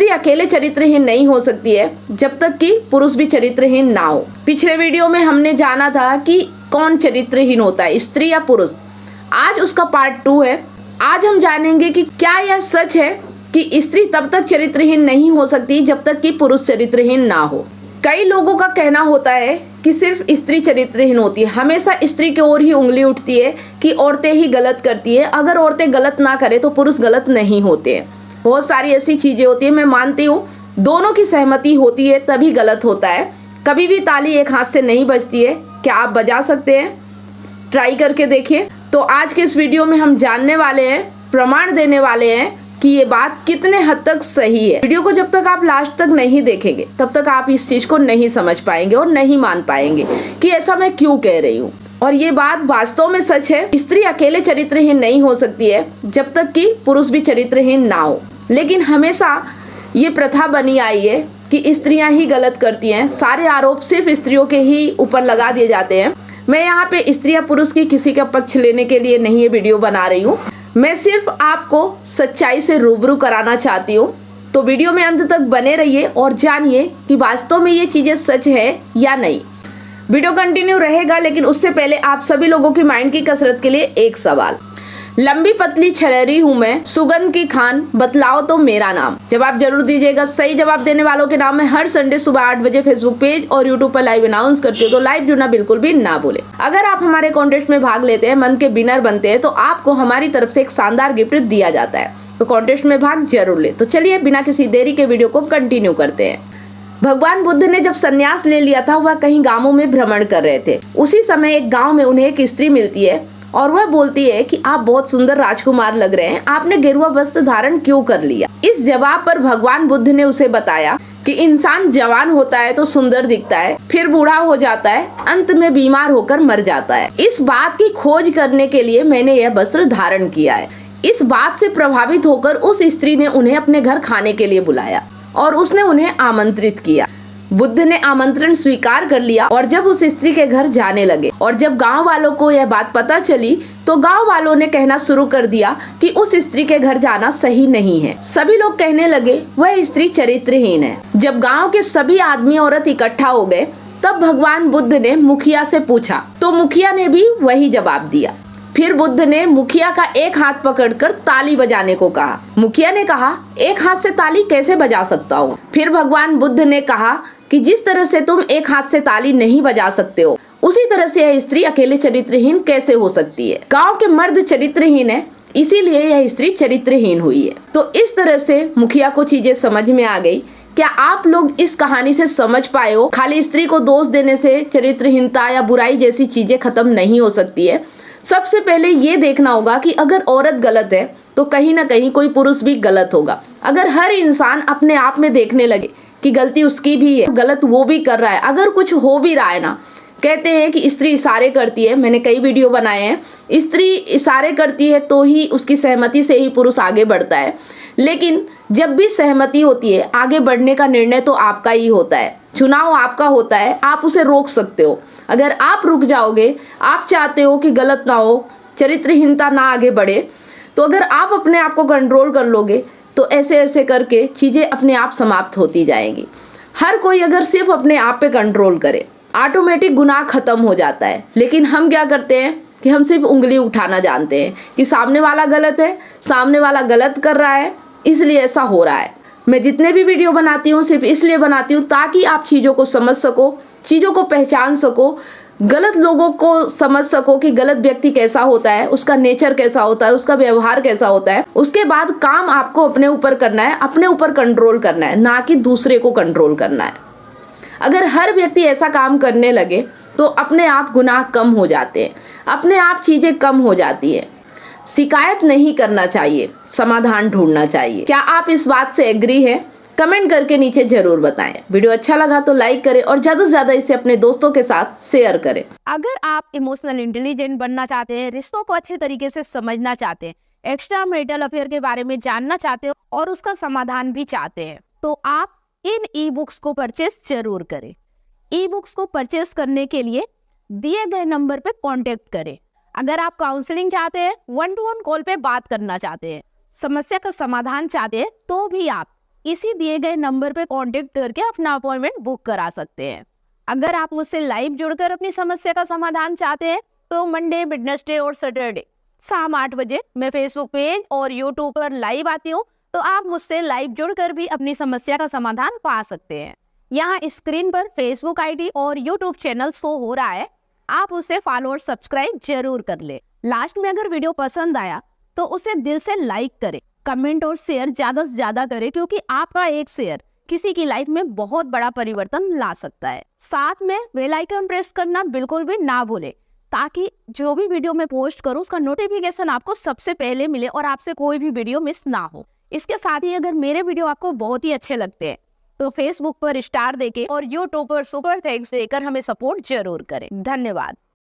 अकेले चरित्रहीन नहीं हो सकती है जब तक कि पुरुष भी चरित्रहीन ना हो। पिछले वीडियो में हमने जाना था कि कौन चरित्रहीन होता है, स्त्री या पुरुष। आज उसका पार्ट 2 है। आज हम जानेंगे कि क्या यह सच है कि स्त्री तब तक चरित्रहीन नहीं हो सकती जब तक कि पुरुष चरित्रहीन ना हो। कई लोगों का कहना होता है कि सिर्फ स्त्री चरित्रहीन होती है, हमेशा स्त्री की ओर ही उंगली उठती है कि औरतें ही गलत करती है, अगर औरतें गलत ना करें तो पुरुष गलत नहीं होते हैं। बहुत सारी ऐसी चीजें होती है। मैं मानती हूँ दोनों की सहमति होती है तभी गलत होता है। कभी भी ताली एक हाथ से नहीं बजती है। क्या आप बजा सकते हैं? ट्राई करके देखिए। तो आज के इस वीडियो में हम जानने वाले हैं, प्रमाण देने वाले हैं कि ये बात कितने हद तक सही है। वीडियो को जब तक आप लास्ट तक नहीं देखेंगे तब तक आप इस चीज को नहीं समझ पाएंगे और नहीं मान पाएंगे कि ऐसा मैं क्यों कह रही हूँ। और ये बात वास्तव में सच है। स्त्री अकेले चरित्रहीन नहीं हो सकती है जब तक कि पुरुष भी चरित्रहीन ना हो। लेकिन हमेशा ये प्रथा बनी आई है कि स्त्रियां ही गलत करती हैं, सारे आरोप सिर्फ स्त्रियों के ही ऊपर लगा दिए जाते हैं। मैं यहाँ पे स्त्री या पुरुष की किसी का पक्ष लेने के लिए नहीं ये वीडियो बना रही हूँ। मैं सिर्फ आपको सच्चाई से रूबरू कराना चाहती हूँ। तो वीडियो में अंत तक बने रहिए और जानिए कि वास्तव में ये चीजें सच है या नहीं। वीडियो कंटिन्यू रहेगा, लेकिन उससे पहले आप सभी लोगों की माइंड की कसरत के लिए एक सवाल। लंबी पतली छरेरी हूँ मैं, सुगंध की खान, बतलाओ तो मेरा नाम। जवाब जरूर दीजिएगा। सही जवाब देने वालों के नाम मैं हर संडे सुबह 8 बजे फेसबुक पेज और यूट्यूब पर लाइव अनाउंस करती हूँ, तो लाइव जुड़ना बिल्कुल भी ना भूले। अगर आप हमारे कॉन्टेस्ट में भाग लेते हैं, मन के विनर बनते हैं, तो आपको हमारी तरफ से एक शानदार गिफ्ट दिया जाता है। तो कॉन्टेस्ट में भाग जरूर ले। तो चलिए बिना किसी देरी के वीडियो को कंटिन्यू करते हैं। भगवान बुद्ध ने जब संन्यास ले लिया था, वह कहीं गांवों में भ्रमण कर रहे थे। उसी समय एक गांव में उन्हें एक स्त्री मिलती है और वह बोलती है कि आप बहुत सुंदर राजकुमार लग रहे हैं, आपने गेरुआ वस्त्र धारण क्यों कर लिया? इस जवाब पर भगवान बुद्ध ने उसे बताया कि इंसान जवान होता है तो सुंदर दिखता है, फिर बूढ़ा हो जाता है, अंत में बीमार होकर मर जाता है। इस बात की खोज करने के लिए मैंने यह वस्त्र धारण किया है। इस बात से प्रभावित होकर उस स्त्री ने उन्हें अपने घर खाने के लिए बुलाया और उसने उन्हें आमंत्रित किया। बुद्ध ने आमंत्रण स्वीकार कर लिया और जब उस स्त्री के घर जाने लगे और जब गांव वालों को यह बात पता चली तो गांव वालों ने कहना शुरू कर दिया कि उस स्त्री के घर जाना सही नहीं है। सभी लोग कहने लगे वह स्त्री चरित्रहीन है। जब गांव के सभी आदमी औरत इकट्ठा हो गए तब भगवान बुद्ध ने मुखिया से पूछा, तो मुखिया ने भी वही जवाब दिया। फिर बुद्ध ने मुखिया का एक हाथ पकड़कर ताली बजाने को कहा। मुखिया ने कहा, एक हाथ से ताली कैसे बजा सकता हूँ? फिर भगवान बुद्ध ने कहा कि जिस तरह से तुम एक हाथ से ताली नहीं बजा सकते हो, उसी तरह से यह स्त्री अकेले चरित्रहीन कैसे हो सकती है? गांव के मर्द चरित्रहीन है, इसीलिए यह स्त्री चरित्रहीन हुई है। तो इस तरह से मुखिया को चीजें समझ में आ गई। क्या आप लोग इस कहानी से समझ पाए हो? खाली स्त्री को दोष देने से चरित्रहीनता या बुराई जैसी चीजें खत्म नहीं हो सकती है। सबसे पहले ये देखना होगा कि अगर औरत गलत है तो कहीं ना कहीं कोई पुरुष भी गलत होगा। अगर हर इंसान अपने आप में देखने लगे कि गलती उसकी भी है, गलत वो भी कर रहा है, अगर कुछ हो भी रहा है ना, कहते हैं कि स्त्री इशारे करती है, मैंने कई वीडियो बनाए हैं, स्त्री इशारे करती है तो ही उसकी सहमति से ही पुरुष आगे बढ़ता है। लेकिन जब भी सहमति होती है, आगे बढ़ने का निर्णय तो आपका ही होता है, चुनाव आपका होता है, आप उसे रोक सकते हो। अगर आप रुक जाओगे, आप चाहते हो कि गलत ना हो, चरित्रहीनता ना आगे बढ़े, तो अगर आप अपने आप को कंट्रोल कर लोगे तो ऐसे ऐसे करके चीजें अपने आप समाप्त होती जाएंगी। हर कोई अगर सिर्फ अपने आप पे कंट्रोल करे, ऑटोमेटिक गुनाह खत्म हो जाता है। लेकिन हम क्या करते हैं कि हम सिर्फ उंगली उठाना जानते हैं कि सामने वाला गलत है, सामने वाला गलत कर रहा है, इसलिए ऐसा हो रहा है। मैं जितने भी वीडियो बनाती हूँ सिर्फ इसलिए बनाती हूँ ताकि आप चीज़ों को समझ सको, चीज़ों को पहचान सको, गलत लोगों को समझ सको कि गलत व्यक्ति कैसा होता है, उसका नेचर कैसा होता है, उसका व्यवहार कैसा होता है। उसके बाद काम आपको अपने ऊपर करना है, अपने ऊपर कंट्रोल करना है, ना कि दूसरे को कंट्रोल करना है। अगर हर व्यक्ति ऐसा काम करने लगे तो अपने आप गुनाह कम हो जाते हैं, अपने आप चीज़ें कम हो जाती है। शिकायत नहीं करना चाहिए, समाधान ढूंढना चाहिए। क्या आप इस बात से एग्री है? कमेंट करके नीचे जरूर बताएं। वीडियो अच्छा लगा तो लाइक करें और ज्यादा से ज्यादा इसे अपने दोस्तों के साथ शेयर करें। अगर आप इमोशनल इंटेलिजेंट बनना चाहते हैं, रिश्तों को अच्छे तरीके से समझना चाहते हैं, एक्स्ट्रा मैरिटल अफेयर के बारे में जानना चाहते हो और उसका समाधान भी चाहते हैं, तो आप इन ई बुक्स को परचेस जरूर करें। ई बुक्स को परचेस करने के लिए दिए गए नंबर पे कांटेक्ट करें। अगर आप काउंसलिंग चाहते हैं, 1-to-1 कॉल पे बात करना चाहते हैं, समस्या का समाधान चाहते हैं, तो भी आप इसी दिए गए नंबर पे कांटेक्ट करके अपना अपॉइंटमेंट बुक करा सकते हैं। अगर आप मुझसे लाइव जुड़कर अपनी समस्या का समाधान चाहते हैं तो मंडे, वेडनेसडे और सैटरडे शाम 8 बजे मैं फेसबुक पेज और यूट्यूब पर लाइव आती हूँ, तो आप मुझसे लाइव जुड़कर भी अपनी समस्या का समाधान पा सकते हैं। यहाँ स्क्रीन पर फेसबुक आईडी और यूट्यूब चैनल शो हो रहा है, आप उसे फॉलो और सब्सक्राइब जरूर कर ले। लास्ट में अगर वीडियो पसंद आया तो उसे दिल से लाइक करें, कमेंट और शेयर ज्यादा से ज्यादा करें, क्योंकि आपका एक शेयर किसी की लाइफ में बहुत बड़ा परिवर्तन ला सकता है। साथ में बेल आइकन प्रेस करना बिल्कुल भी ना भूले, ताकि जो भी वीडियो मैं पोस्ट करूं उसका नोटिफिकेशन आपको सबसे पहले मिले और आपसे कोई भी वीडियो मिस ना हो। इसके साथ ही अगर मेरे वीडियो आपको बहुत ही अच्छे लगते हैं तो फेसबुक पर स्टार देके और यूट्यूब पर सुपर थैंक्स देकर हमें सपोर्ट जरूर करें। धन्यवाद।